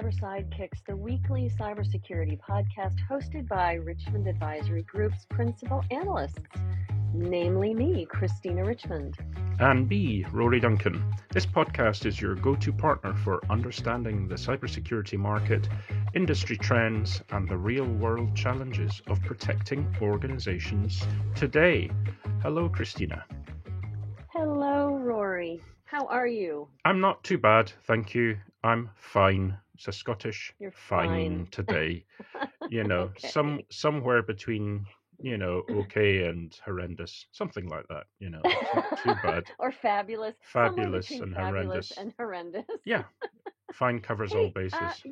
Cyber Sidekicks, the weekly cybersecurity podcast hosted by Richmond Advisory Group's principal analysts, namely me, Christina Richmond. And me, Rory Duncan. This podcast is your go-to partner for understanding the cybersecurity market, industry trends, and the real-world challenges of protecting organizations today. Hello, Christina. Hello, Rory. How are you? I'm not too bad, thank you. I'm fine. It's a Scottish You're fine fine. today. Okay. Somewhere between, okay and horrendous. Something like that, It's not too bad. Or fabulous. Somewhere Fabulous between and fabulous horrendous. and horrendous. Yeah, fine covers all Hey, bases.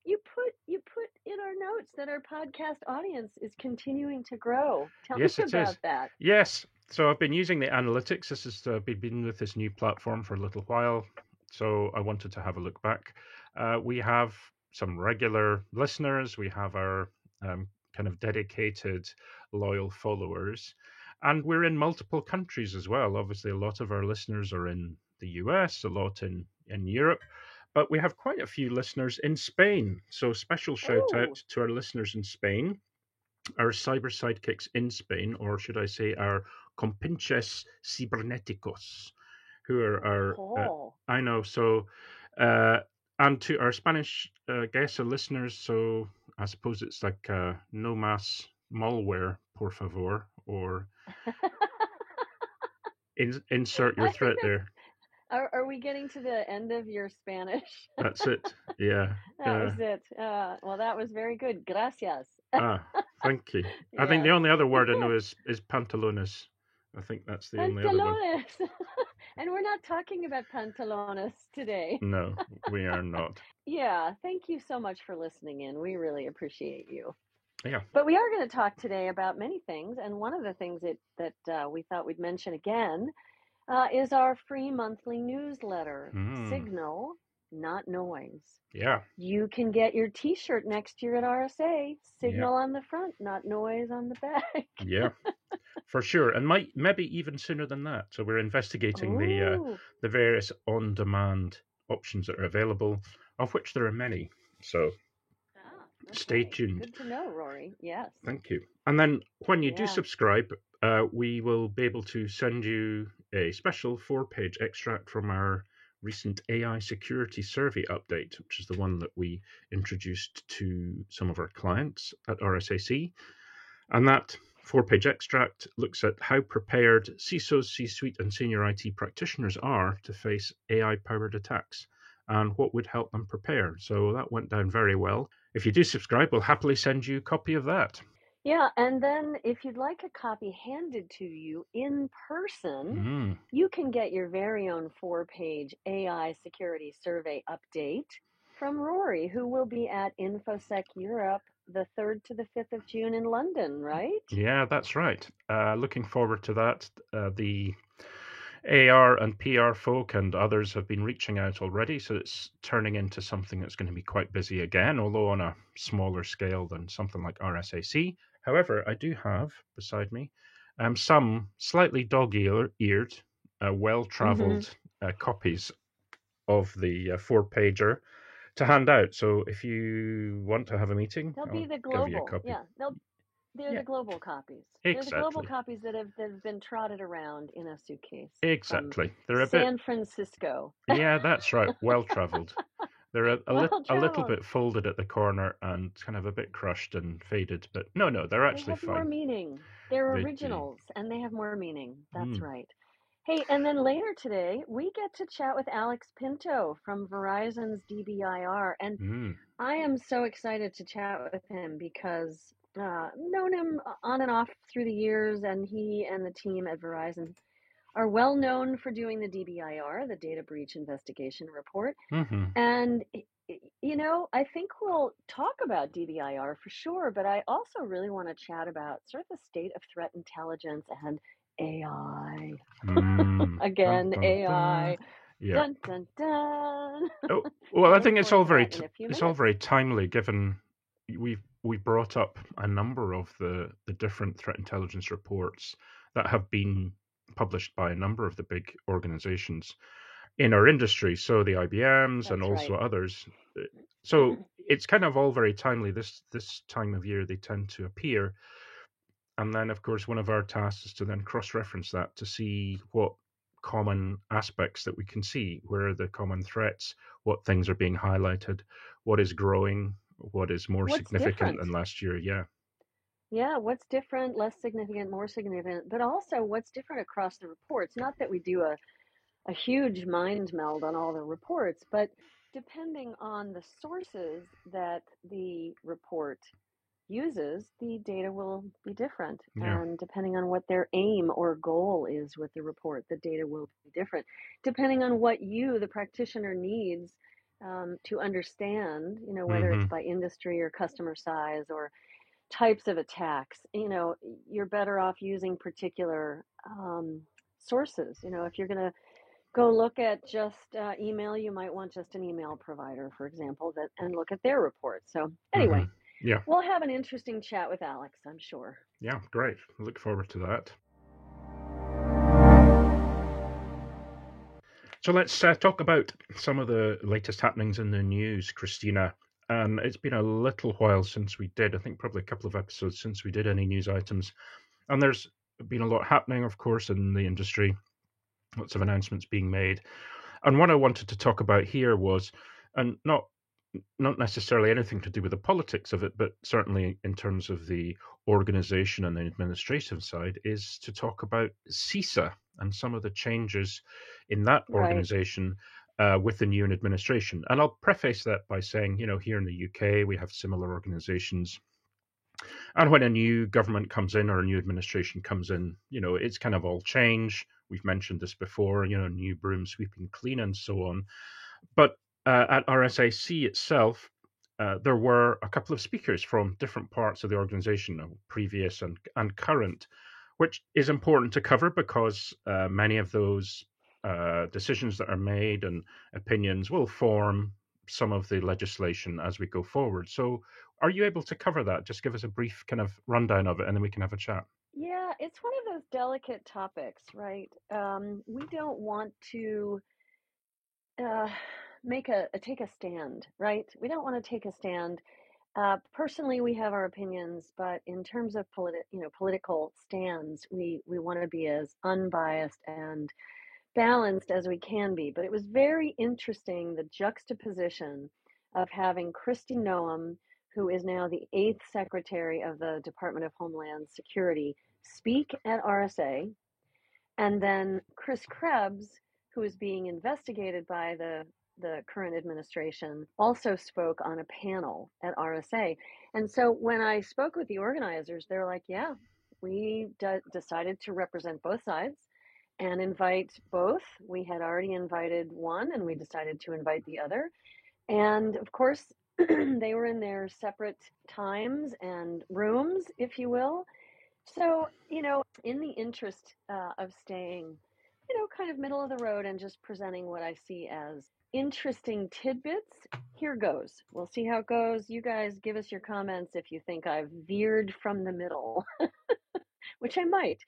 you put in our notes that our podcast audience is continuing to grow. Tell Yes, me it about is. that. Yes. So I've been using the analytics. This has been with this new platform for a little while. So I wanted to have a look back. We have some regular listeners. We have our kind of dedicated, loyal followers. And we're in multiple countries as well. Obviously, a lot of our listeners are in the US, a lot in Europe. But we have quite a few listeners in Spain. So special shout out to our listeners in Spain, our cyber sidekicks in Spain, or should I say our compinches cibernéticos, who are our, I know, so, and to our Spanish guests or listeners, so I suppose it's like no más malware, por favor, or insert your threat there. Are we getting to the end of your Spanish? That's it. Yeah. That was it. Well, that was very good. Gracias. Thank you. Yes. I think the only other word I know is pantalones. I think that's the only other one. And we're not talking about pantalones today. No, we are not. Yeah, thank you so much for listening in. We really appreciate you. Yeah. But we are going to talk today about many things, and one of the things that we thought we'd mention again is our free monthly newsletter, Signal, Not Noise. Yeah. You can get your T-shirt next year at RSA, Signal on the front, not noise on the back. Yeah, for sure. And maybe even sooner than that. So we're investigating the various on-demand options that are available, of which there are many. So stay tuned. Good to know, Rory. Yes. Thank you. And then when you do subscribe, we will be able to send you a special 4-page extract from our recent AI security survey update, which is the one that we introduced to some of our clients at RSAC. And that 4-page extract looks at how prepared CISOs, C-suite, and senior IT practitioners are to face AI-powered attacks and what would help them prepare. So that went down very well. If you do subscribe, we'll happily send you a copy of that. Yeah, and then if you'd like a copy handed to you in person, you can get your very own 4-page AI security survey update from Rory, who will be at InfoSec Europe the 3rd to the 5th of June in London, right? Yeah, that's right. Looking forward to that. The AR and PR folk and others have been reaching out already, so it's turning into something that's going to be quite busy again, although on a smaller scale than something like RSAC. However, I do have beside me some slightly dog-eared, well-traveled copies of the 4-pager to hand out. So if you want to have a meeting, they'll be the global. Give you a copy. Yeah, they're the global copies. Exactly. They're the global copies that have been trotted around in a suitcase. Exactly. They're a San Francisco. Yeah, that's right. Well-traveled. They're a little bit folded at the corner and kind of a bit crushed and faded, but no, they're actually fine. They have more meaning. They're originals, and they have more meaning. That's right. Hey, and then later today, we get to chat with Alex Pinto from Verizon's DBIR, and I am so excited to chat with him because known him on and off through the years, and he and the team at Verizon are well known for doing the DBIR, the Data Breach Investigation Report. And, I think we'll talk about DBIR for sure, but I also really want to chat about sort of the state of threat intelligence and AI. Again, dun, dun, AI. Dun. Yeah. Dun, dun, dun. Well, I think it's all very timely, given we brought up a number of the different threat intelligence reports that have been published by a number of the big organizations in our industry. So the IBMs and also others So it's kind of all very timely. This time of year they tend to appear, and then of course one of our tasks is to then cross-reference that to see what common aspects that we can see, where are the common threats, what things are being highlighted, what is growing, what is more What's significant different? than last year. Yeah. Yeah, what's different, less significant, more significant, but also what's different across the reports. Not that we do a huge mind meld on all the reports, but depending on the sources that the report uses, the data will be different. Yeah. And depending on what their aim or goal is with the report, the data will be different. Depending on what you, the practitioner, needs to understand, whether it's Hmm. by industry or customer size or types of attacks, you're better off using particular sources. If you're going to go look at just email, you might want just an email provider, for example, that and look at their report. So Hmm. anyway, Yeah. we'll have an interesting chat with Alex, I'm sure. Yeah. Great. Look forward to that. So let's talk about some of the latest happenings in the news, Christina. And it's been a little while since we did, I think probably a couple of episodes since we did any news items. And there's been a lot happening, of course, in the industry, lots of announcements being made. And what I wanted to talk about here was, and not necessarily anything to do with the politics of it, but certainly in terms of the organization and the administrative side, is to talk about CISA and some of the changes in that Right. organization with the new administration. And I'll preface that by saying, here in the UK, we have similar organizations. And when a new government comes in or a new administration comes in, it's kind of all change. We've mentioned this before, new broom sweeping clean and so on. But at RSAC itself, there were a couple of speakers from different parts of the organization, previous and current, which is important to cover because many of those decisions that are made and opinions will form some of the legislation as we go forward. So, are you able to cover that? Just give us a brief kind of rundown of it, and then we can have a chat. Yeah, it's one of those delicate topics, right? We don't want to uh, take a stand, right? We don't want to take a stand. Personally, we have our opinions, but in terms of political stands, we want to be as unbiased and balanced as we can be. But it was very interesting, the juxtaposition of having Kristi Noem, who is now the 8th Secretary of the Department of Homeland Security, speak at RSA, and then Chris Krebs, who is being investigated by the current administration, also spoke on a panel at RSA. And so when I spoke with the organizers, they're like, yeah, we decided to represent both sides and invite both. We had already invited one and we decided to invite the other. And of course, they were in their separate times and rooms, if you will. So, in the interest of staying, kind of middle of the road and just presenting what I see as interesting tidbits, here goes. We'll see how it goes. You guys give us your comments if you think I've veered from the middle, which I might.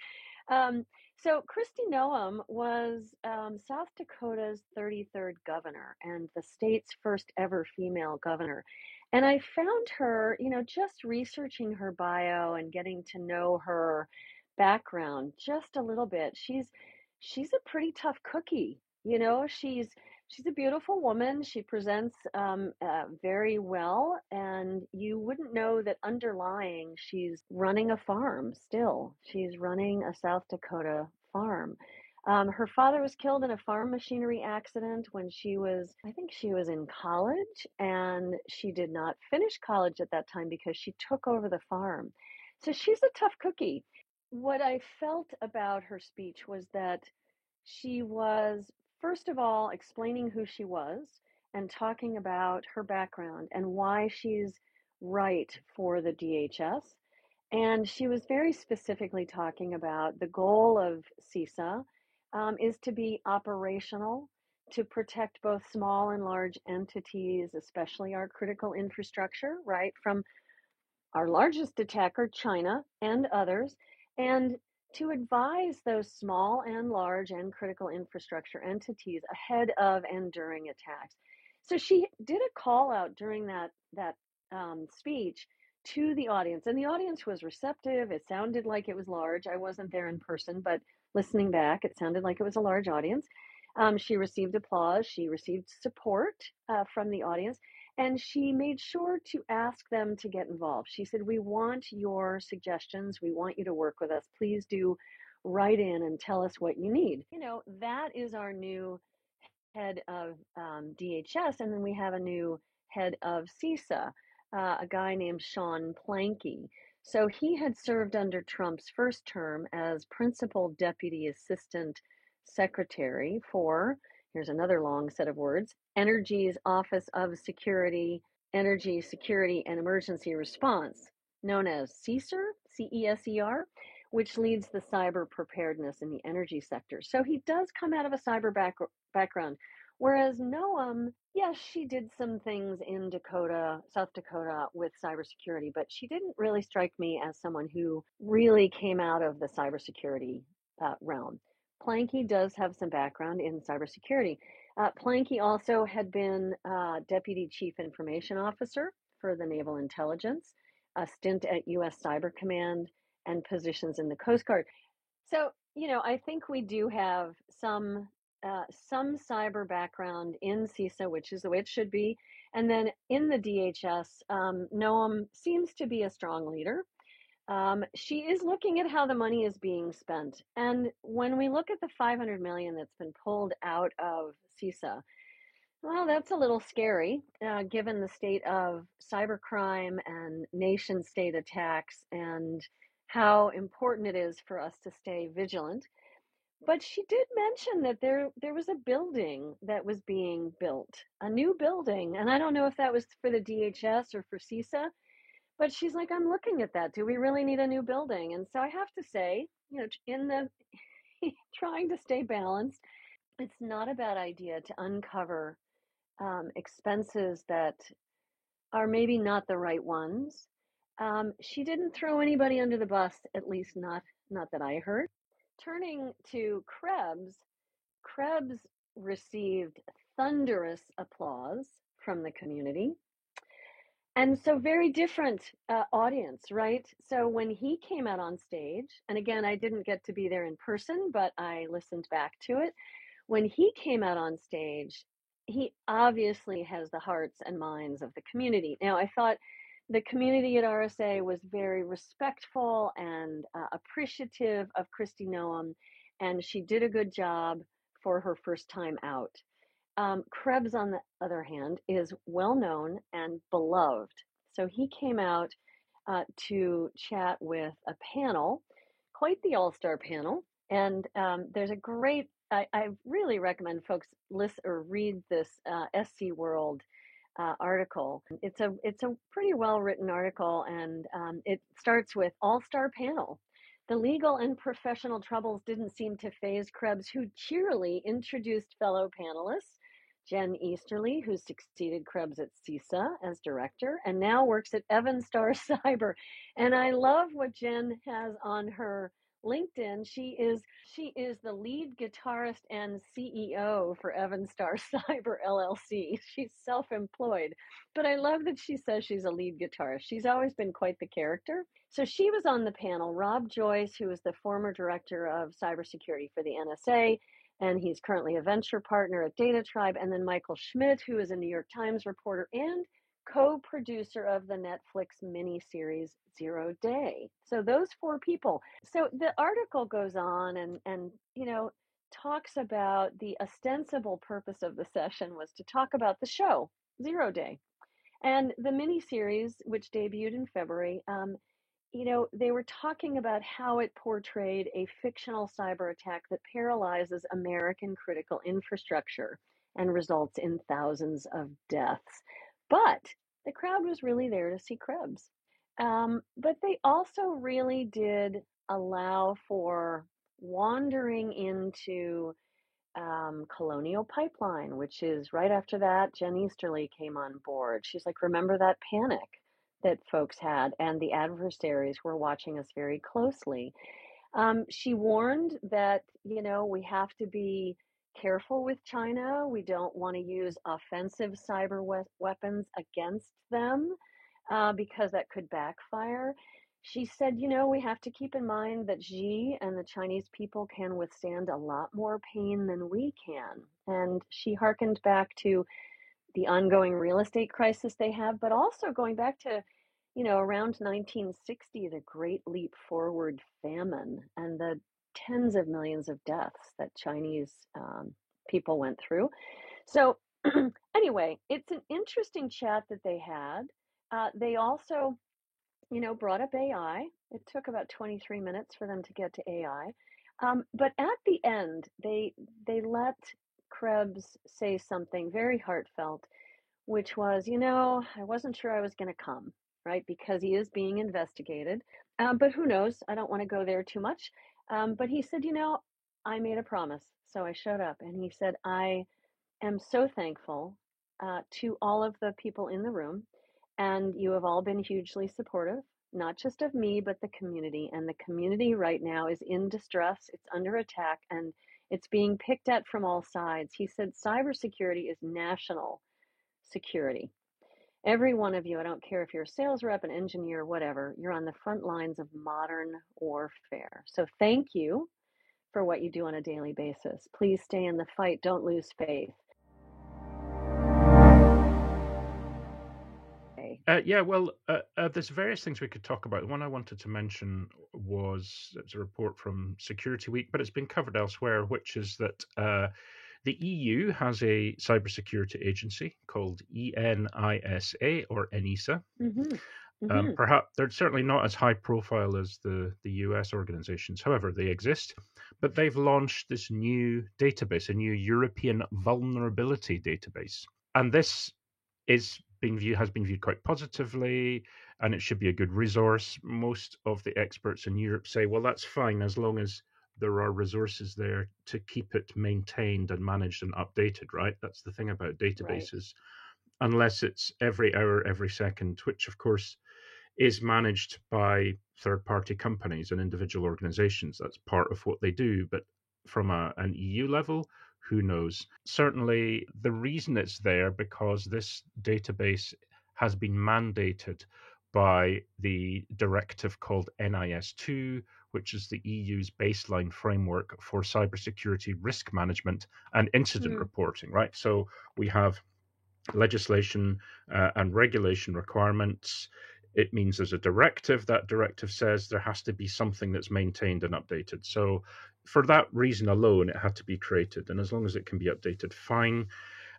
Um, so Kristi Noem was South Dakota's 33rd governor and the state's first ever female governor. And I found her, just researching her bio and getting to know her background just a little bit. She's a pretty tough cookie. She's a beautiful woman. She presents very well, and you wouldn't know that underlying she's running a farm still. She's running a South Dakota farm. Her father was killed in a farm machinery accident when I think she was in college, and she did not finish college at that time because she took over the farm. So she's a tough cookie. What I felt about her speech was that she was, first of all, explaining who she was and talking about her background and why she's right for the DHS. And she was very specifically talking about the goal of CISA is to be operational, to protect both small and large entities, especially our critical infrastructure, right, from our largest attacker, China, and others, and to advise those small and large and critical infrastructure entities ahead of and during attacks. So she did a call out during that speech to the audience, and the audience was receptive. It sounded like it was large. I wasn't there in person, but listening back, it sounded like it was a large audience. She received applause. She received support from the audience, and she made sure to ask them to get involved. She said, "We want your suggestions. We want you to work with us. Please do write in and tell us what you need." That is our new head of DHS, and then we have a new head of CISA, a guy named Sean Planky. So he had served under Trump's first term as Principal Deputy Assistant Secretary for, here's another long set of words, Energy's Office of Security, Energy Security and Emergency Response, known as CESER, CESER, which leads the cyber preparedness in the energy sector. So he does come out of a cyber background. Whereas Noam, yes, she did some things in South Dakota with cybersecurity, but she didn't really strike me as someone who really came out of the cybersecurity realm. Planky does have some background in cybersecurity. Planky also had been Deputy Chief Information Officer for the Naval Intelligence, a stint at U.S. Cyber Command, and positions in the Coast Guard. So, I think we do have some cyber background in CISA, which is the way it should be. And then in the DHS, Noam seems to be a strong leader. She is looking at how the money is being spent. And when we look at the $500 million that's been pulled out of CISA, well, that's a little scary, given the state of cybercrime and nation state attacks and how important it is for us to stay vigilant. But she did mention that there was a building that was being built, a new building, and I don't know if that was for the DHS or for CISA, but she's like, I'm looking at that. Do we really need a new building? And so I have to say, in the trying to stay balanced, it's not a bad idea to uncover expenses that are maybe not the right ones. She didn't throw anybody under the bus, at least not that I heard. Turning to Krebs received thunderous applause from the community. And so very different audience, right? So when he came out on stage, and again, I didn't get to be there in person, but I listened back to it. When he came out on stage, he obviously has the hearts and minds of the community. Now, I thought the community at RSA was very respectful and appreciative of Kristi Noem, and she did a good job for her first time out. Krebs, on the other hand, is well known and beloved. So he came out to chat with a panel, quite the all-star panel. And there's a great, I really recommend folks listen or read this SC World article. It's a pretty well-written article, and it starts with all-star panel. The legal and professional troubles didn't seem to faze Krebs, who cheerily introduced fellow panelists. Jen Easterly, who succeeded Krebs at CISA as director and now works at Evanstar Cyber. And I love what Jen has on her LinkedIn. She is the lead guitarist and CEO for Evanstar Cyber LLC. She's self-employed, but I love that she says she's a lead guitarist. She's always been quite the character. So she was on the panel. Rob Joyce, who is the former director of cybersecurity for the NSA, and he's currently a venture partner at Data Tribe, and then Michael Schmidt, who is a New York Times reporter and co-producer of the Netflix miniseries Zero Day. So those four people. So the article goes on and talks about the ostensible purpose of the session was to talk about the show Zero Day, and the miniseries, which debuted in February. They were talking about how it portrayed a fictional cyber attack that paralyzes American critical infrastructure and results in thousands of deaths. But the crowd was really there to see Krebs. But they also really did allow for wandering into Colonial Pipeline, which is right after that, Jen Easterly came on board. She's like, remember that panic that folks had, and the adversaries were watching us very closely. She warned that, we have to be careful with China. We don't want to use offensive cyber weapons against them because that could backfire. She said, we have to keep in mind that Xi and the Chinese people can withstand a lot more pain than we can. And she hearkened back to the ongoing real estate crisis they have, but also going back to, around 1960, the Great Leap Forward famine and the tens of millions of deaths that Chinese people went through. So, anyway, it's an interesting chat that they had. They also, brought up AI. It took about 23 minutes for them to get to AI. But at the end, they let Krebs say something very heartfelt, which was, I wasn't sure I was going to come, right? Because he is being investigated. But who knows? I don't want to go there too much. But he said, I made a promise. So I showed up. And he said, I am so thankful to all of the people in the room. And you have all been hugely supportive, not just of me, but the community. And the community right now is in distress. It's under attack and it's being picked at from all sides. He said cybersecurity is national security. Every one of you, I don't care if you're a sales rep, an engineer, whatever, you're on the front lines of modern warfare. So thank you for what you do on a daily basis. Please stay in the fight. Don't lose faith. There's various things we could talk about. The one I wanted to mention was it's a report from Security Week, but it's been covered elsewhere, which is that the EU has a cybersecurity agency called ENISA or ENISA. Perhaps they're certainly not as high profile as the US organizations. However, they exist. But they've launched this new database, a new European vulnerability database. And this has been viewed quite positively, and it should be a good resource. Most of the experts in Europe say, well, that's fine as long as there are resources there to keep it maintained and managed and updated, right? That's the thing about databases. Right. Unless it's every hour, every second, which of course is managed by third-party companies and individual organizations. That's part of what they do. But from an EU level, who knows? Certainly, the reason it's there because this database has been mandated by the directive called NIS2, which is the EU's baseline framework for cybersecurity risk management and incident reporting, right? So we have legislation and regulation requirements. It means there's a directive. That directive says there has to be something that's maintained and updated. So for that reason alone, it had to be created. And as long as it can be updated, fine.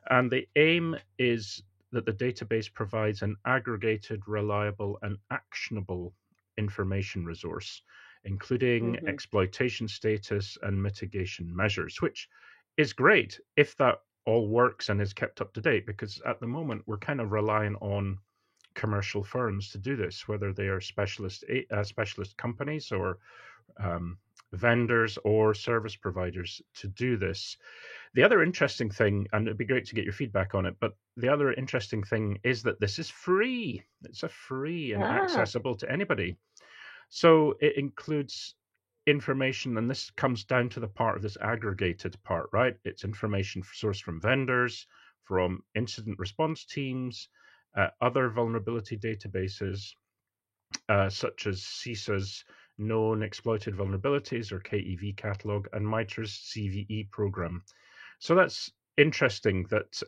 And the aim is that the database provides an aggregated, reliable, and actionable information resource, including exploitation status and mitigation measures, which is great if that all works and is kept up to date, because at the moment we're kind of relying on commercial firms to do this, whether they are specialist companies or vendors or service providers to do this. The other interesting thing, and it'd be great to get your feedback on it, but the other interesting thing is that this is free. It's a free and accessible to anybody. So it includes information, and this comes down to the part of this aggregated part, right? It's information sourced from vendors, from incident response teams, other vulnerability databases, such as CISA's Known Exploited Vulnerabilities, or KEV catalog, and MITRE's CVE program. So that's interesting that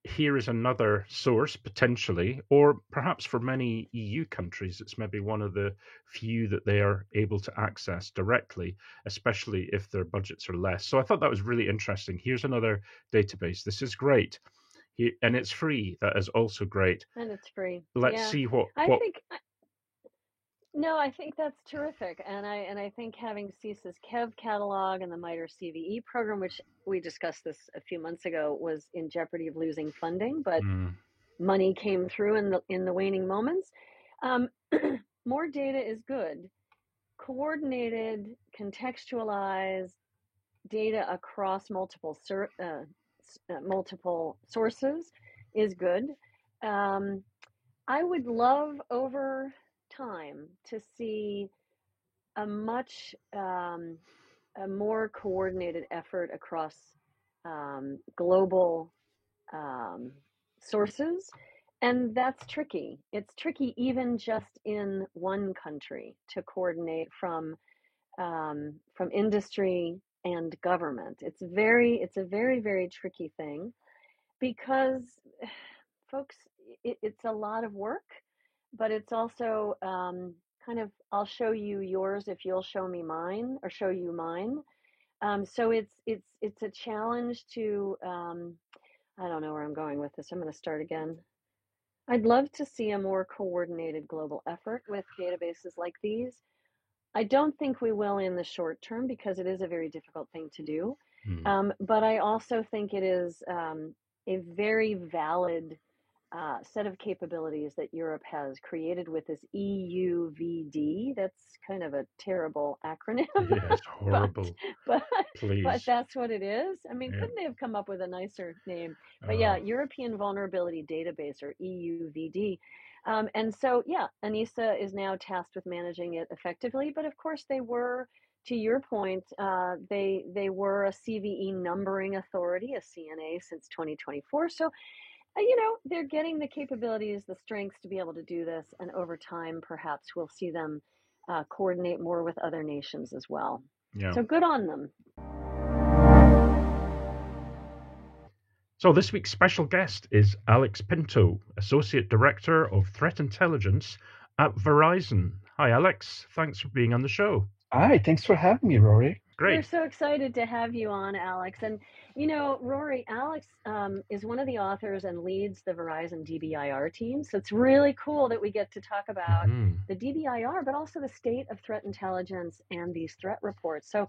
here is another source potentially, or perhaps for many EU countries, it's maybe one of the few that they are able to access directly, especially if their budgets are less. So I thought that was really interesting. Here's another database. This is great. And it's free. That is also great. And it's free. Let's see what No, I think that's terrific. And I think having CISA's KEV catalog and the MITRE CVE program, which we discussed this a few months ago, was in jeopardy of losing funding, but money came through in the waning moments. More data is good. Coordinated, contextualized data across multiple sources is good. I would love over time to see a much a more coordinated effort across global sources. And that's tricky. It's tricky even just in one country to coordinate from industry and government. It's a very, very tricky thing because, folks, it's a lot of work, but it's also kind of, I'll show you yours if you'll show me mine, or show you mine. So it's a challenge to, I don't know where I'm going with this. I'm going to start again. I'd love to see a more coordinated global effort with databases like these. I don't think we will in the short term because it is a very difficult thing to do. But I also think it is a very valid set of capabilities that Europe has created with this EUVD. That's kind of a terrible acronym. Yeah, it's horrible. but Please. that's what it is. I mean, Yeah. couldn't they have come up with a nicer name? But yeah, European Vulnerability Database, or EUVD. And so, yeah, ENISA is now tasked with managing it effectively. But of course, they were, to your point, they were a CVE numbering authority, a CNA, since 2024. So, they're getting the capabilities, the strengths to be able to do this. And over time, perhaps we'll see them coordinate more with other nations as well. Yeah. So good on them. So this week's special guest is Alex Pinto, Associate Director of Threat Intelligence at Verizon. Hi, Alex. Thanks for being on the show. Hi, thanks for having me, Rory. Great. We're so excited to have you on, Alex. And, Rory, Alex is one of the authors and leads the Verizon DBIR team. So it's really cool that we get to talk about the DBIR, but also the state of threat intelligence and these threat reports. So,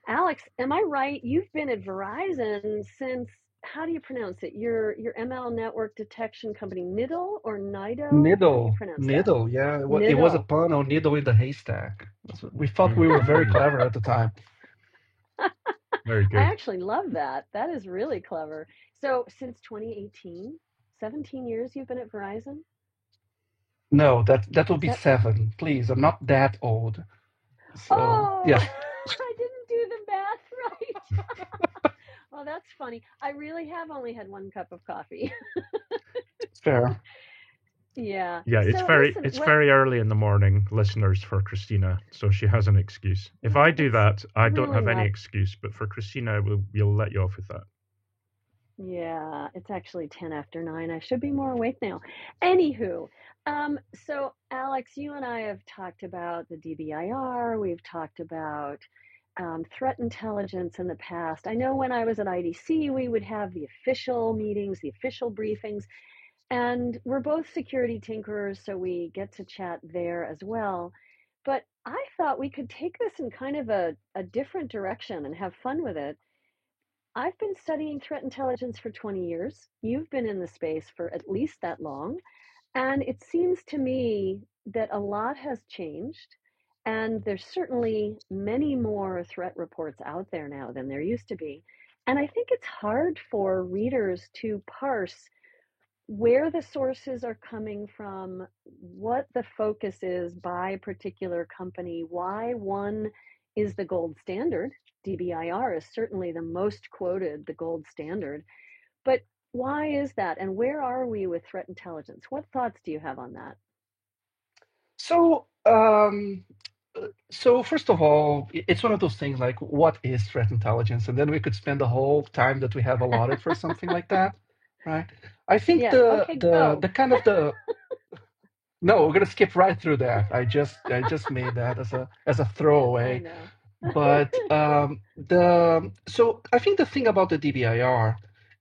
Alex, am I right? You've been at Verizon since, how do you pronounce it? Your ML network detection company, NIDL or NIDO? NIDL, yeah. It was a pun on needle in the haystack. We thought we were very clever at the time. Very good. I actually love that. That is really clever. So since 2018, 17 years you've been at Verizon? No, that will be 7. Please, I'm not that old. So, yeah. I didn't do the math right. Well, that's funny. I really have only had 1 cup of coffee. Fair. Yeah. Yeah, it's very early in the morning, listeners, for Christina, so she has an excuse. If I do that, I don't have any excuse, but for Christina, we'll let you off with that. Yeah, it's actually 10 after 9. I should be more awake now. Anywho, so Alex, you and I have talked about the DBIR. We've talked about threat intelligence in the past. I know when I was at IDC, we would have the official meetings, the official briefings. And we're both security tinkerers, so we get to chat there as well. But I thought we could take this in kind of a different direction and have fun with it. I've been studying threat intelligence for 20 years. You've been in the space for at least that long. And it seems to me that a lot has changed. And there's certainly many more threat reports out there now than there used to be. And I think it's hard for readers to parse where the sources are coming from, what the focus is by a particular company, why one is the gold standard. DBIR is certainly the most quoted, the gold standard. But why is that? And where are we with threat intelligence? What thoughts do you have on that? So first of all, it's one of those things like, what is threat intelligence? And then we could spend the whole time that we have allotted for something like that. Right. I think the kind of the no, we're gonna skip right through that. I just made that as a throwaway. But so I think the thing about the DBIR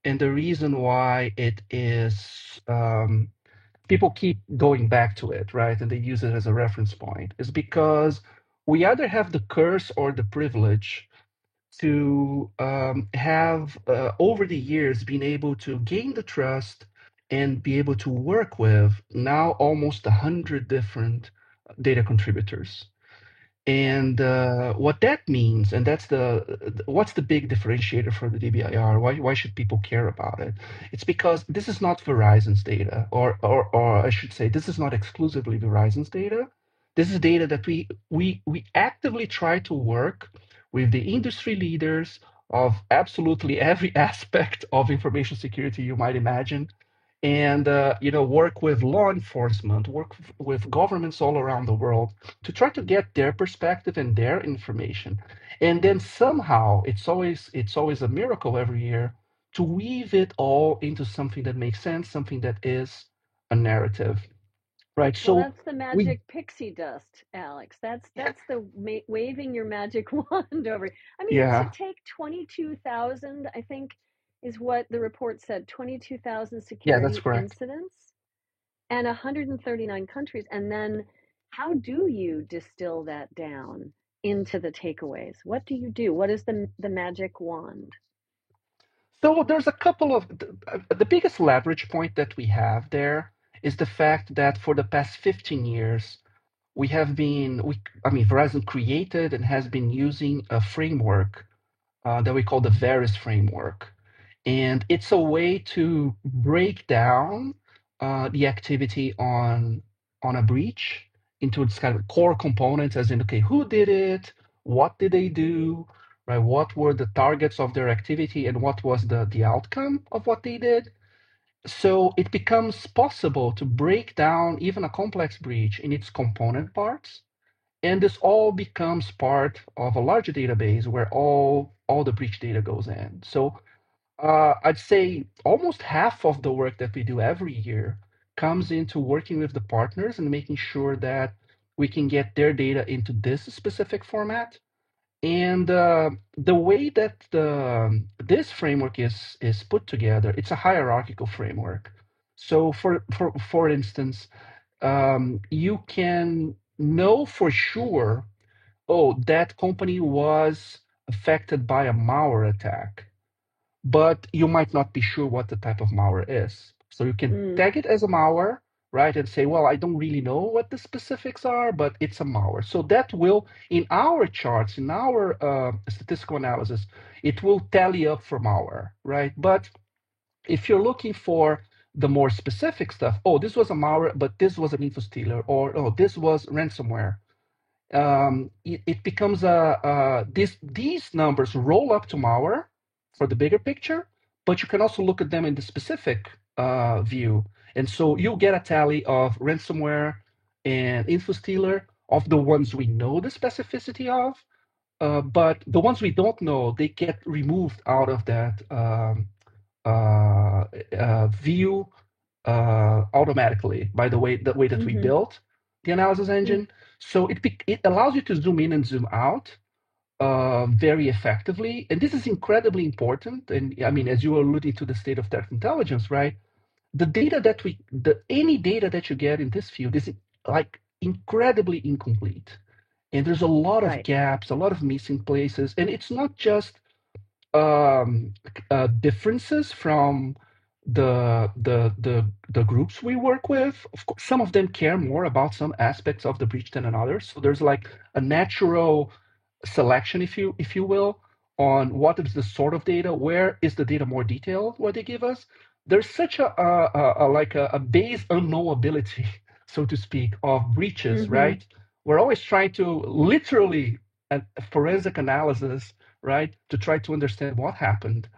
and the reason why it is people keep going back to it, right, and they use it as a reference point, is because we either have the curse or the privilege to have over the years been able to gain the trust and be able to work with now almost 100 different data contributors. And what that means, and that's what's the big differentiator for the DBIR? Why should people care about it? It's because this is not Verizon's data, or I should say, this is not exclusively Verizon's data. This is data that we actively try to work with the industry leaders of absolutely every aspect of information security you might imagine, and work with law enforcement, work with governments all around the world to try to get their perspective and their information. And then somehow it's always a miracle every year to weave it all into something that makes sense, something that is a narrative, right? Well, So that's the we magic pixie dust, Alex. That's the waving your magic wand over. I mean, to yeah, take 22,000, I think, is what the report said, 22,000 yeah, that's security correct. incidents and 139 countries. And then how do you distill that down into the takeaways? What do you do? What is the magic wand? So there's a couple of the biggest leverage point that we have there is the fact that for the past 15 years, Verizon created and has been using a framework that we call the Verus framework. And it's a way to break down the activity on a breach into its kind of core components, as in, okay, who did it? What did they do? Right? What were the targets of their activity and what was the outcome of what they did? So it becomes possible to break down even a complex breach in its component parts, and this all becomes part of a larger database where all the breach data goes in. So I'd say almost half of the work that we do every year comes into working with the partners and making sure that we can get their data into this specific format. And the way that this framework is put together, it's a hierarchical framework. So for instance, you can know for sure, oh, that company was affected by a malware attack, but you might not be sure what the type of malware is. So you can tag it as a malware, right? And say, well, I don't really know what the specifics are, but it's a malware. So that will, in our charts, in our statistical analysis, it will tally up for malware, right? But if you're looking for the more specific stuff, oh, this was a malware, but this was an info stealer, or oh, this was ransomware. It becomes these numbers roll up to malware for the bigger picture, but you can also look at them in the specific view. And so you'll get a tally of ransomware and info stealer of the ones we know the specificity of, but the ones we don't know, they get removed out of that view automatically by the way that we built the analysis engine. So it allows you to zoom in and zoom out very effectively, and this is incredibly important. And I mean, as you were alluding to the state of threat intelligence, right? The data that any data that you get in this field is like incredibly incomplete, and there's a lot of gaps, a lot of missing places, and it's not just differences from the groups we work with. Of course, some of them care more about some aspects of the breach than others. So there's like a natural selection, if you will, on what is the sort of data, where is the data more detailed, what they give us. There's such a base unknowability, so to speak, of breaches, right? We're always trying to literally a forensic analysis, right, to try to understand what happened.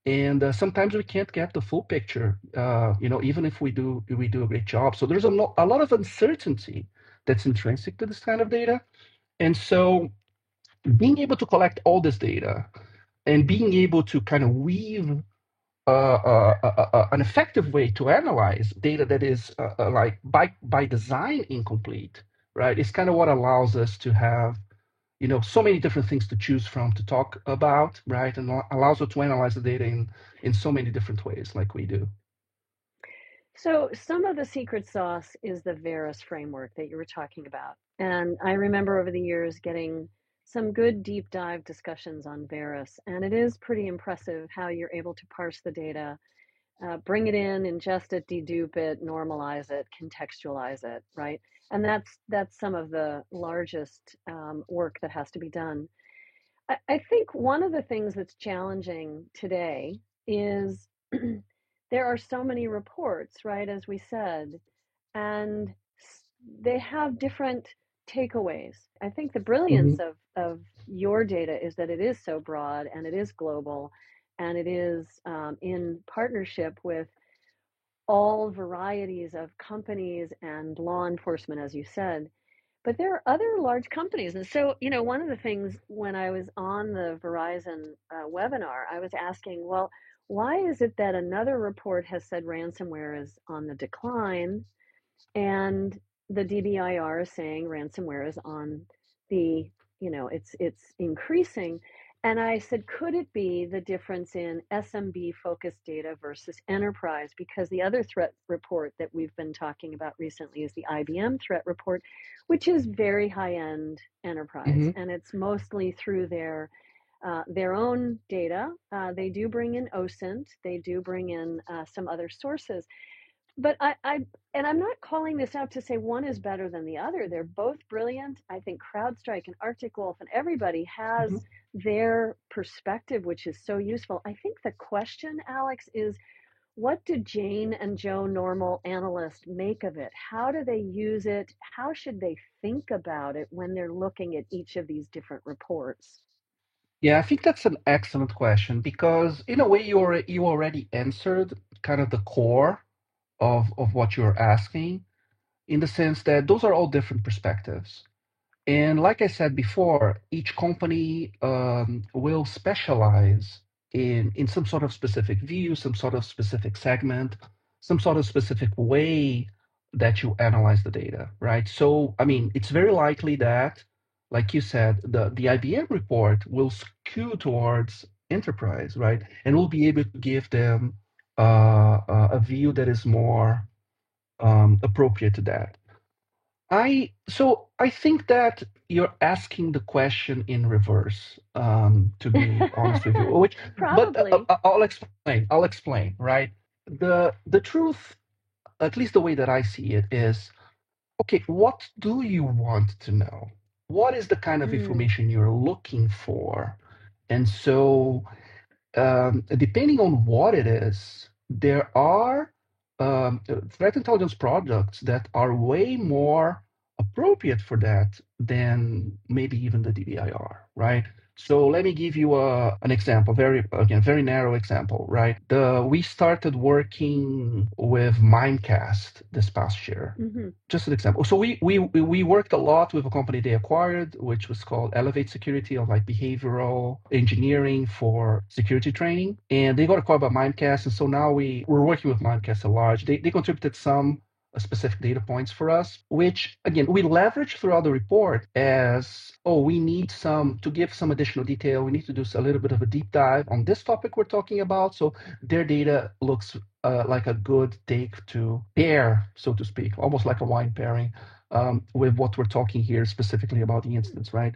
And sometimes we can't get the full picture, even if we do a great job. So there's a lot of uncertainty that's intrinsic to this kind of data. And so being able to collect all this data and being able to kind of weave an effective way to analyze data that is like by design incomplete, right, is kind of what allows us to have so many different things to choose from to talk about, right? And allows us to analyze the data in so many different ways like we do. So some of the secret sauce is the Verus framework that you were talking about. And I remember over the years getting some good deep dive discussions on Verus. And it is pretty impressive how you're able to parse the data, bring it in, ingest it, dedupe it, normalize it, contextualize it, right? And that's some of the largest work that has to be done. I think one of the things that's challenging today is there are so many reports, right, as we said, and they have different takeaways. I think the brilliance of your data is that it is so broad and it is global, and it is in partnership with all varieties of companies and law enforcement, as you said. But there are other large companies. And so, one of the things when I was on the Verizon webinar, I was asking, well, why is it that another report has said ransomware is on the decline, and the DBIR is saying ransomware is on the, it's increasing. And I said, could it be the difference in SMB focused data versus enterprise? Because the other threat report that we've been talking about recently is the IBM threat report, which is very high end enterprise. And it's mostly through their own data. They do bring in OSINT, they do bring in some other sources. But and I'm not calling this out to say one is better than the other. They're both brilliant. I think CrowdStrike and Arctic Wolf and everybody has their perspective, which is so useful. I think the question, Alex, is what do Jane and Joe, normal analysts, make of it? How do they use it? How should they think about it when they're looking at each of these different reports? Yeah, I think that's an excellent question because in a way you already answered kind of the core of what you're asking, in the sense that those are all different perspectives. And like I said before, each company will specialize in some sort of specific view, some sort of specific segment, some sort of specific way that you analyze the data, right? So, I mean, it's very likely that, like you said, the IBM report will skew towards enterprise, right? And we'll be able to give them a view that is more appropriate to that. So I think that you're asking the question in reverse, to be honest with you. Which, Probably. but I'll explain. I'll explain. Right. The truth, at least the way that I see it, is okay. What do you want to know? What is the kind of information you're looking for? And so, depending on what it is, there are threat intelligence products that are way more appropriate for that than maybe even the DBIR, right? So let me give you an example, very narrow example, right? We started working with Mimecast this past year. Just an example. So we worked a lot with a company they acquired, which was called Elevate Security, of like behavioral engineering for security training. And they got acquired by Mimecast. And so now we're working with Mimecast a lot. They contributed some specific data points for us, which again, we leverage throughout the report as, we need to give some additional detail. We need to do a little bit of a deep dive on this topic we're talking about. So their data looks like a good take to pair, so to speak, almost like a wine pairing, with what we're talking here specifically about the instance, right?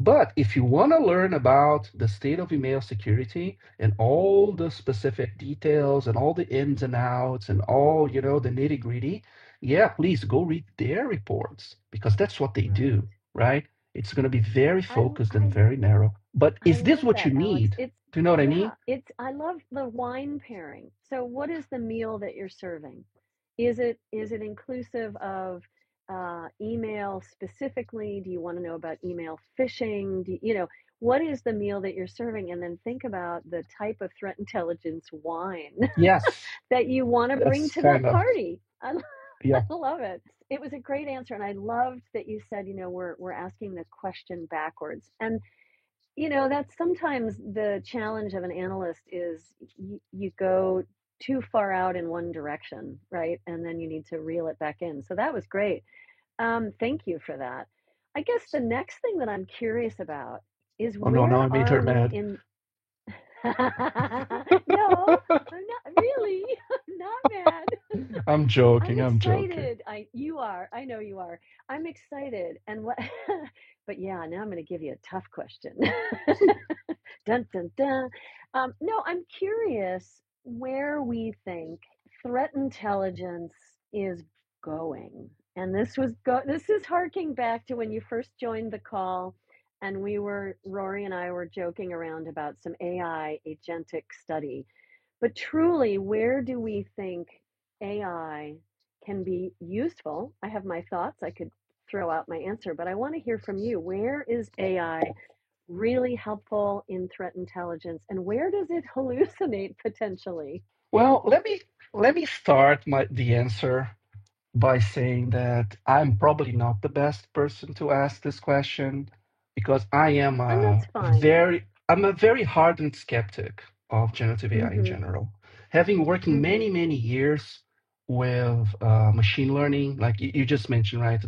But if you want to learn about the state of email security and all the specific details and all the ins and outs and all, the nitty gritty, yeah, please go read their reports, because that's what they do, right? It's going to be very focused and very narrow. But is this what you need? Do you know what I mean? I love the wine pairing. So what is the meal that you're serving? Is it inclusive of email specifically? Do you want to know about email phishing? What is the meal that you're serving? And then think about the type of threat intelligence wine that you want to bring to that party. I love it. It was a great answer. And I loved that you said, we're asking the question backwards. And, that's sometimes the challenge of an analyst is you go too far out in one direction, right? And then you need to reel it back in. So that was great. Thank you for that. I guess the next thing that I'm curious about is no, I made her mad. No, I'm not really. I'm not mad. I'm joking. I'm excited. You are. I know you are. I'm excited. And what? But yeah, now I'm going to give you a tough question. Dun dun dun. No, I'm curious where we think threat intelligence is going. And this is harking back to when you first joined the call, and Rory and I were joking around about some AI agentic study. But truly, where do we think AI can be useful? I have my thoughts. I could throw out my answer, but I want to hear from you. Where is AI really helpful in threat intelligence, and where does it hallucinate potentially? Well, let me start the answer by saying that I'm probably not the best person to ask this question because And that's fine. I'm a very hardened skeptic of generative AI in general. Having working many years with machine learning, like you just mentioned, right?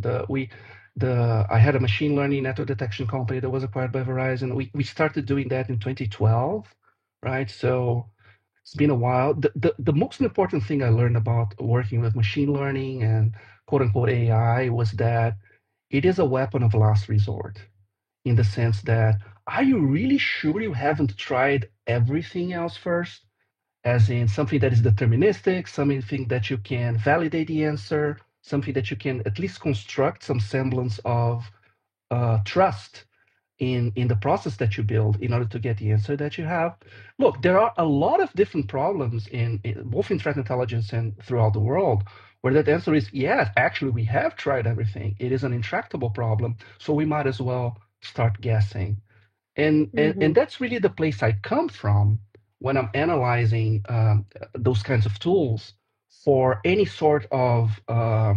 I had a machine learning network detection company that was acquired by Verizon. We started doing that in 2012, right? So it's been a while. The most important thing I learned about working with machine learning and quote unquote AI was that it is a weapon of last resort in the sense that are you really sure you haven't tried everything else first? As in something that is deterministic, something that you can validate the answer, something that you can at least construct some semblance of trust in the process that you build in order to get the answer that you have. Look, there are a lot of different problems both in threat intelligence and throughout the world where that answer is yes, actually we have tried everything. It is an intractable problem, so we might as well start guessing. And that's really the place I come from when I'm analyzing those kinds of tools for any sort of uh,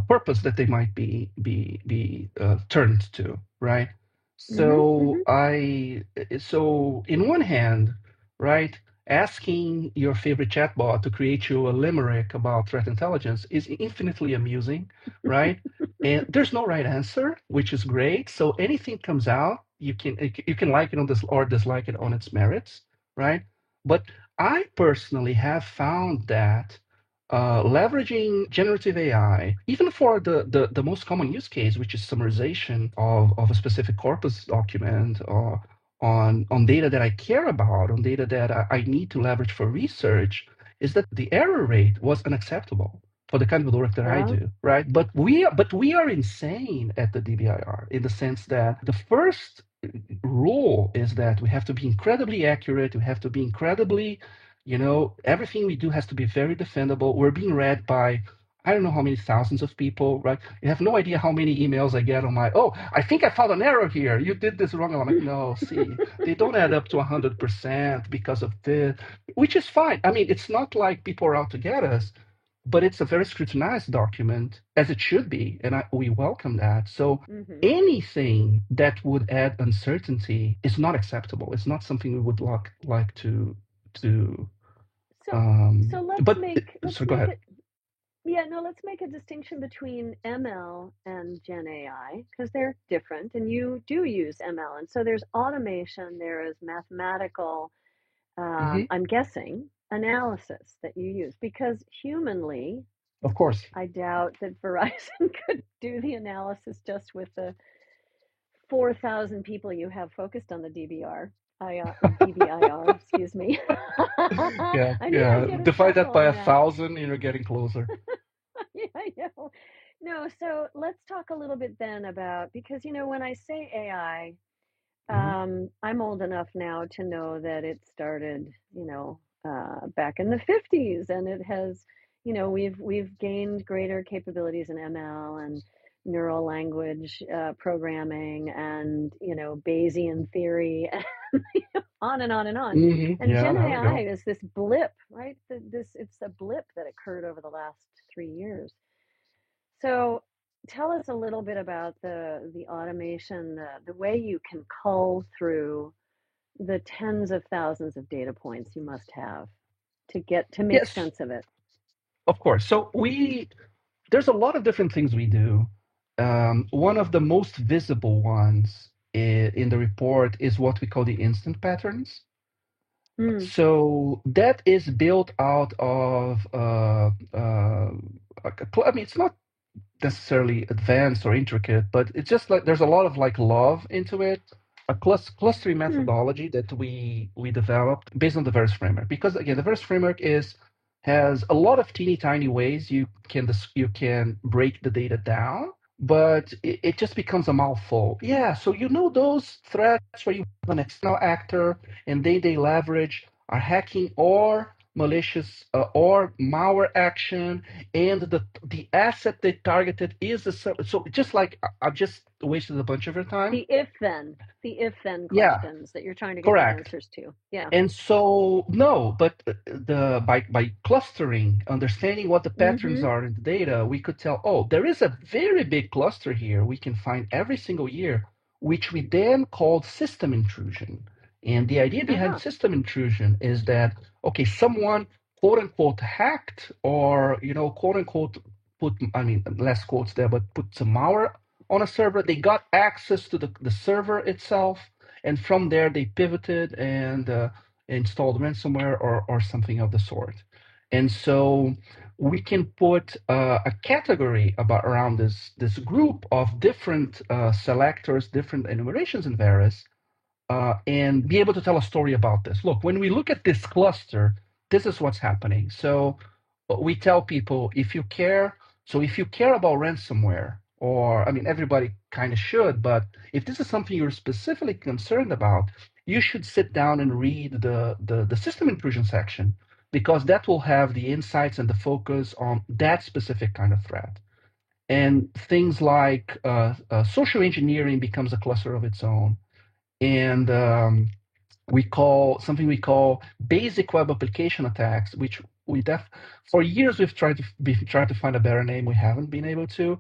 purpose that they might be turned to, right? So so in one hand, right, asking your favorite chatbot to create you a limerick about threat intelligence is infinitely amusing, right? And there's no right answer, which is great. So anything comes out, you can like it on this or dislike it on its merits, right? But I personally have found that leveraging generative AI, even for the most common use case, which is summarization of a specific corpus document or on data that I care about, on data that I need to leverage for research, is that the error rate was unacceptable for the kind of work that I do, right? But we are insane at the DBIR in the sense that the first rule is that we have to be incredibly accurate, we have to be incredibly everything we do has to be very defendable. We're being read by, I don't know how many thousands of people, right? You have no idea how many emails I get on I think I found an error here. You did this wrong. I'm like, no, see, they don't add up to 100% because of this, which is fine. I mean, it's not like people are out to get us, but it's a very scrutinized document, as it should be, and we welcome that. So anything that would add uncertainty is not acceptable. It's not something we would like to so let's go ahead. Let's make a distinction between ML and Gen AI because they're different, and you do use ML, and so there's automation, there is mathematical, I'm guessing, analysis that you use because humanly, of course, I doubt that Verizon could do the analysis just with the 4,000 people you have focused on the DBIR, excuse me. Divide that by 1,000 and you're getting closer. Yeah, I know. No, so let's talk a little bit then about, because, when I say AI, I'm old enough now to know that it started, back in the 50s, and it has, we've gained greater capabilities in ML and neural language programming and Bayesian theory and on and on and on. And Gen AI is this blip, right? It's a blip that occurred over the last 3 years. So tell us a little bit about the automation, the way you can cull through the tens of thousands of data points you must have to make sense of it. Of course. So there's a lot of different things we do. One of the most visible ones in the report is what we call the instant patterns. So that is built out of, it's not necessarily advanced or intricate, but it's just like there's a lot of love into it. A clustering methodology that we developed based on the Verse framework, because again, the Verse framework has a lot of teeny tiny ways you can break the data down, but it just becomes a mouthful. Yeah, so those threats where you have an external actor and they leverage are hacking or malicious or malware action, and the asset they targeted is a so just like I've just wasted a bunch of your time. The if then Yeah, questions that you're trying to get the correct. answers to. Yeah. And so no, but by clustering, understanding what the patterns are in the data, we could tell, oh, there is a very big cluster here we can find every single year, which we then called system intrusion. And the idea behind system intrusion is that, okay, someone quote unquote hacked, or quote unquote put, I mean, less quotes there, but put some malware on a server. They got access to the server itself, and from there they pivoted and installed ransomware or something of the sort. And so we can put a category around this group of different selectors, different enumerations in Varus, and be able to tell a story about this. Look, when we look at this cluster, this is what's happening. So we tell people, if you care about ransomware, or I mean, everybody kind of should, but if this is something you're specifically concerned about, you should sit down and read the system intrusion section, because that will have the insights and the focus on that specific kind of threat. And things like social engineering becomes a cluster of its own. And we call basic web application attacks, which for years we've tried to find a better name. We haven't been able to,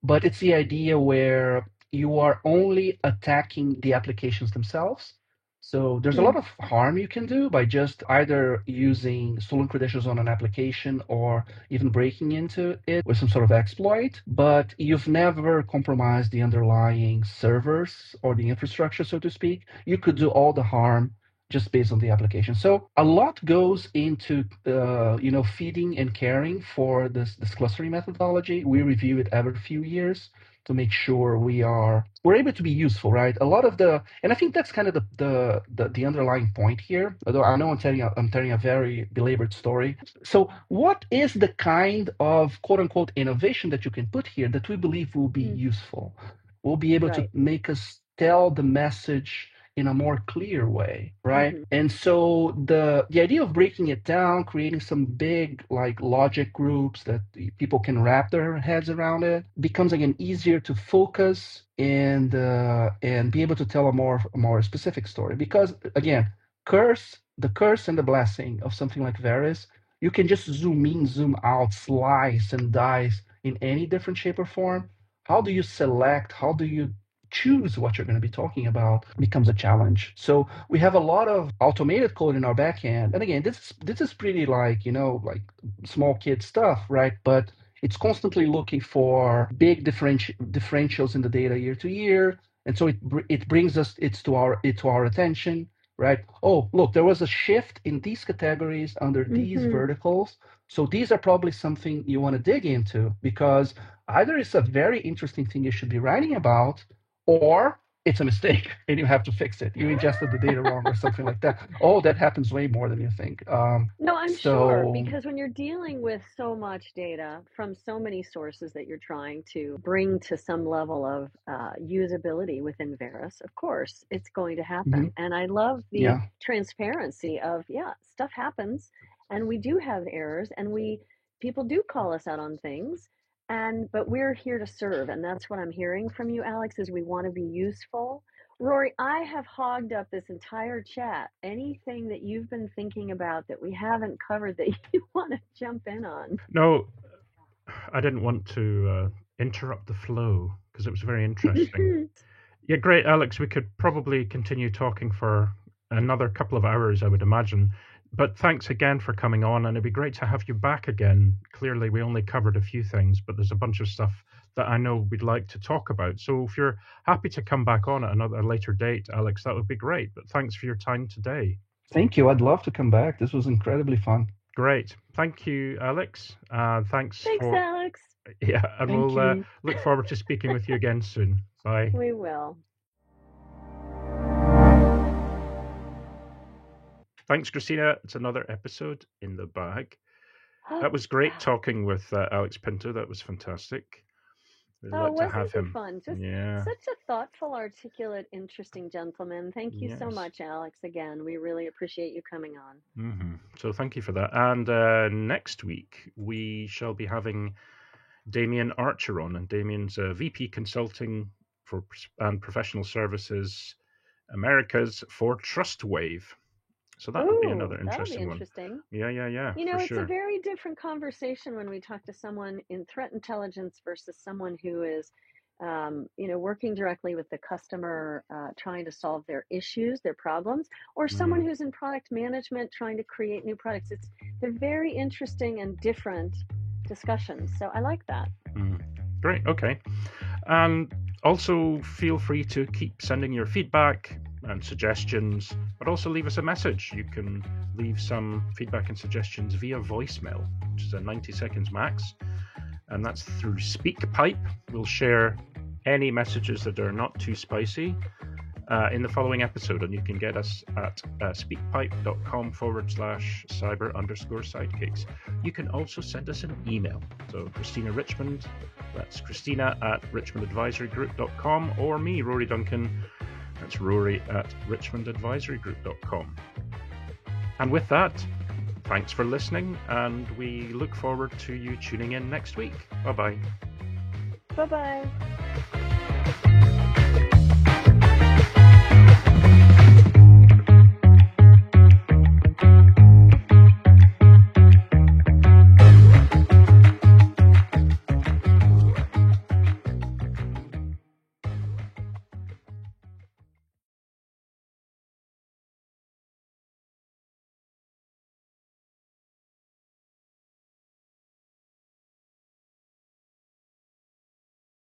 but it's the idea where you are only attacking the applications themselves. So there's a lot of harm you can do by just either using stolen credentials on an application or even breaking into it with some sort of exploit, but you've never compromised the underlying servers or the infrastructure, so to speak. You could do all the harm just based on the application. So a lot goes into feeding and caring for this clustering methodology. We review it every few years to make sure we're able to be useful, right? A lot of and I think that's kind of the underlying point here. Although I know I'm telling a very belabored story. So what is the kind of quote unquote innovation that you can put here that we believe will be useful? Will be able to make us tell the message in a more clear way, right? And so the idea of breaking it down, creating some big like logic groups that people can wrap their heads around it, becomes again easier to focus and be able to tell a more specific story. Because again, the curse and the blessing of something like Varus, you can just zoom in, zoom out, slice and dice in any different shape or form. How do you select? How do you choose what you're going to be talking about becomes a challenge. So we have a lot of automated code in our backend. And again, this is pretty like small kid stuff, right? But it's constantly looking for big differentials in the data year to year. And so it brings it to our attention, right? Oh, look, there was a shift in these categories under these verticals. So these are probably something you want to dig into, because either it's a very interesting thing you should be writing about, or it's a mistake and you have to fix it. You ingested the data wrong or something like that. Oh, that happens way more than you think. No, I'm sure, because when you're dealing with so much data from so many sources that you're trying to bring to some level of usability within Varus, of course, it's going to happen. And I love the transparency of, stuff happens and we do have errors, and people do call us out on things. But we're here to serve, and that's what I'm hearing from you, Alex, is we want to be useful. Rory, I have hogged up this entire chat. Anything that you've been thinking about that we haven't covered that you want to jump in on? No, I didn't want to interrupt the flow because it was very interesting. Yeah, great, Alex. We could probably continue talking for another couple of hours, I would imagine. But thanks again for coming on, and it'd be great to have you back again. Clearly, we only covered a few things, but there's a bunch of stuff that I know we'd like to talk about. So if you're happy to come back on at another later date, Alex, that would be great. But thanks for your time today. Thank you. I'd love to come back. This was incredibly fun. Great. Thank you, Alex. Thanks, Alex. Yeah, and we'll look forward to speaking with you again soon. Bye. We will. Thanks, Christina. It's another episode in the bag. That was great talking with Alex Pinto. That was fantastic. We'd Oh, like to wasn't have he him. fun? Just Yeah. such a thoughtful, articulate, interesting gentleman. Thank you so Yes. much, Alex. Again, we really appreciate you coming on. So thank you for that. And next week we shall be having Damien Archer on, and Damien's VP Consulting and Professional Services Americas for TrustWave. So that would be another interesting one. Yeah, You know, for it's sure. a very different conversation when we talk to someone in threat intelligence versus someone who is, working directly with the customer, trying to solve their issues, their problems, or someone who's in product management trying to create new products. They're very interesting and different discussions. So I like that. Great. Okay. And also feel free to keep sending your feedback and suggestions, but also leave us a message. You can leave some feedback and suggestions via voicemail, which is a 90 seconds max, and that's through SpeakPipe. We'll share any messages that are not too spicy in the following episode, and you can get us at speakpipe.com/cyber_sidekicks. You can also send us an email. So Christina Richmond, that's Christina@richmondadvisorygroup.com, or me, Rory Duncan, that's Rory@richmondadvisorygroup.com. And with that, thanks for listening, and we look forward to you tuning in next week. Bye-bye. Bye-bye.